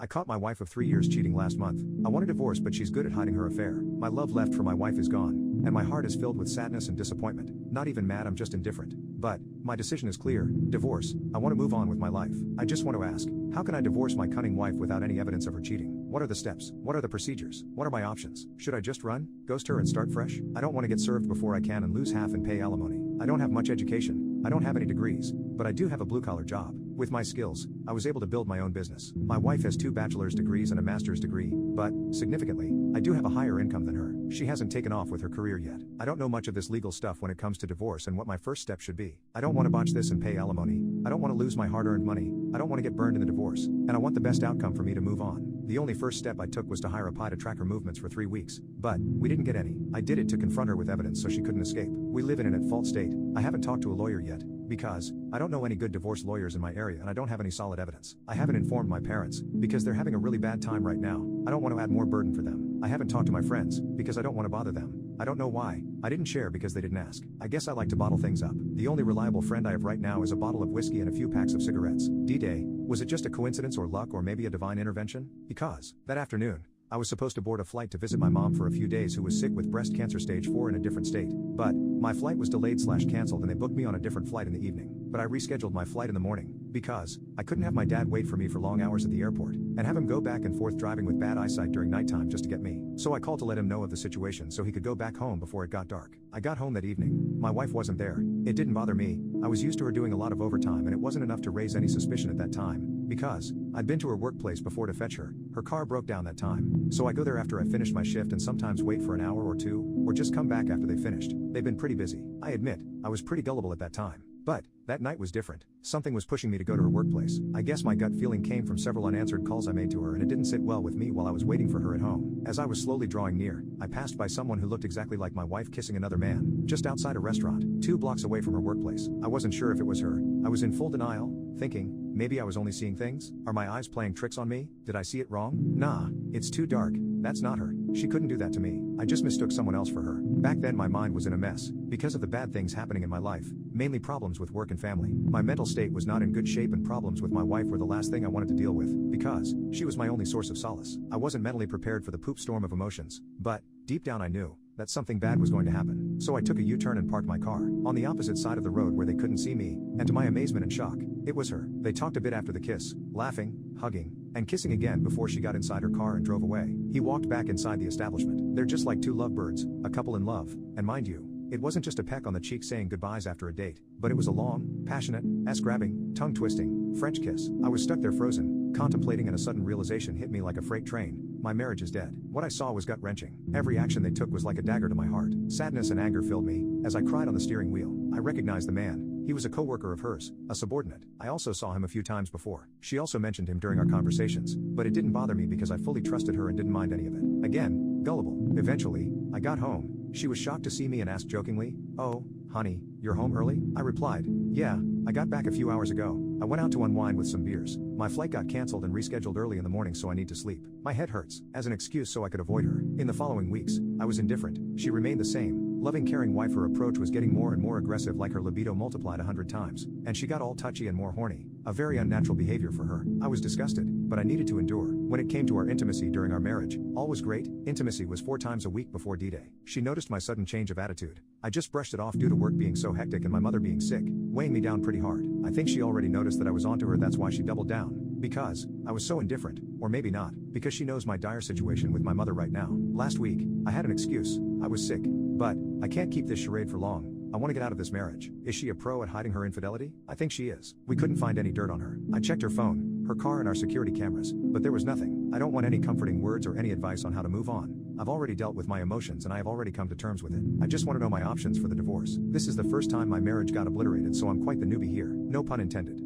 I caught my wife of 3 years cheating last month. I want a divorce, but she's good at hiding her affair. My love left for my wife is gone, and my heart is filled with sadness and disappointment. Not even mad, I'm just indifferent. But my decision is clear: divorce. I want to move on with my life. I just want to ask, how can I divorce my cunning wife without any evidence of her cheating? What are the steps? What are the procedures? What are my options? Should I just run, ghost her and start fresh? I don't want to get served before I can and lose half and pay alimony. I don't have much education. I don't have any degrees, but I do have a blue-collar job. With my skills, I was able to build my own business. My wife has 2 bachelor's degrees and a master's degree, but, significantly, I do have a higher income than her. She hasn't taken off with her career yet. I don't know much of this legal stuff when it comes to divorce and what my first step should be. I don't want to botch this and pay alimony. I don't want to lose my hard-earned money. I don't want to get burned in the divorce. And I want the best outcome for me to move on. The only first step I took was to hire a PI to track her movements for 3 weeks. But, we didn't get any. I did it to confront her with evidence so she couldn't escape. We live in an at-fault state. I haven't talked to a lawyer yet, because I don't know any good divorce lawyers in my area and I don't have any solid evidence. I haven't informed my parents, because they're having a really bad time right now. I don't want to add more burden for them. I haven't talked to my friends, because I don't want to bother them. I don't know why. I didn't share because they didn't ask. I guess I like to bottle things up. The only reliable friend I have right now is a bottle of whiskey and a few packs of cigarettes. D-Day, was it just a coincidence or luck or maybe a divine intervention? Because, that afternoon, I was supposed to board a flight to visit my mom for a few days who was sick with breast cancer stage 4 in a different state. But, my flight was delayed/cancelled and they booked me on a different flight in the evening. But I rescheduled my flight in the morning, because I couldn't have my dad wait for me for long hours at the airport, and have him go back and forth driving with bad eyesight during nighttime just to get me. So I called to let him know of the situation so he could go back home before it got dark. I got home that evening. My wife wasn't there. It didn't bother me. I was used to her doing a lot of overtime and it wasn't enough to raise any suspicion at that time, because I'd been to her workplace before to fetch her. Her car broke down that time. So I go there after I finish my shift and sometimes wait for an hour or 2, or just come back after they finished. They've been pretty busy. I admit, I was pretty gullible at that time. But, that night was different. Something was pushing me to go to her workplace. I guess my gut feeling came from several unanswered calls I made to her and it didn't sit well with me while I was waiting for her at home. As I was slowly drawing near, I passed by someone who looked exactly like my wife kissing another man, just outside a restaurant, 2 blocks away from her workplace. I wasn't sure if it was her. I was in full denial, thinking, maybe I was only seeing things? Are my eyes playing tricks on me? Did I see it wrong? Nah, it's too dark. That's not her. She couldn't do that to me. I just mistook someone else for her. Back then my mind was in a mess, because of the bad things happening in my life, mainly problems with work and family. My mental state was not in good shape and problems with my wife were the last thing I wanted to deal with, because she was my only source of solace. I wasn't mentally prepared for the poop storm of emotions, but, deep down I knew that something bad was going to happen. So I took a U-turn and parked my car on the opposite side of the road where they couldn't see me, and to my amazement and shock, it was her. They talked a bit after the kiss, laughing, hugging, and kissing again before she got inside her car and drove away. He walked back inside the establishment. They're just like 2 lovebirds, a couple in love, and mind you, it wasn't just a peck on the cheek saying goodbyes after a date, but it was a long, passionate, ass-grabbing, tongue-twisting, French kiss. I was stuck there frozen, contemplating, and a sudden realization hit me like a freight train. My marriage is dead. What I saw was gut-wrenching. Every action they took was like a dagger to my heart. Sadness and anger filled me, as I cried on the steering wheel. I recognized the man. He was a co-worker of hers, a subordinate. I also saw him a few times before. She also mentioned him during our conversations, but it didn't bother me because I fully trusted her and didn't mind any of it. Again, gullible. Eventually, I got home. She was shocked to see me and asked jokingly, "Oh, honey, you're home early?" I replied, "Yeah, I got back a few hours ago. I went out to unwind with some beers. My flight got cancelled and rescheduled early in the morning so I need to sleep. My head hurts," as an excuse so I could avoid her. In the following weeks, I was indifferent. She remained the same. Loving, caring wife. Her approach was getting more and more aggressive, like her libido multiplied 100 times, and she got all touchy and more horny. A very unnatural behavior for her. I was disgusted, but I needed to endure. When it came to our intimacy during our marriage, all was great. Intimacy was 4 times a week before D-Day. She noticed my sudden change of attitude. I just brushed it off due to work being so hectic and my mother being sick, weighing me down pretty hard. I think she already noticed that I was onto her, that's why she doubled down. Because I was so indifferent, or maybe not, because she knows my dire situation with my mother right now. Last week, I had an excuse. I was sick. But, I can't keep this charade for long. I want to get out of this marriage. Is she a pro at hiding her infidelity? I think she is. We couldn't find any dirt on her. I checked her phone, her car and our security cameras, but there was nothing. I don't want any comforting words or any advice on how to move on. I've already dealt with my emotions and I have already come to terms with it. I just want to know my options for the divorce. This is the first time my marriage got obliterated, so I'm quite the newbie here. No pun intended.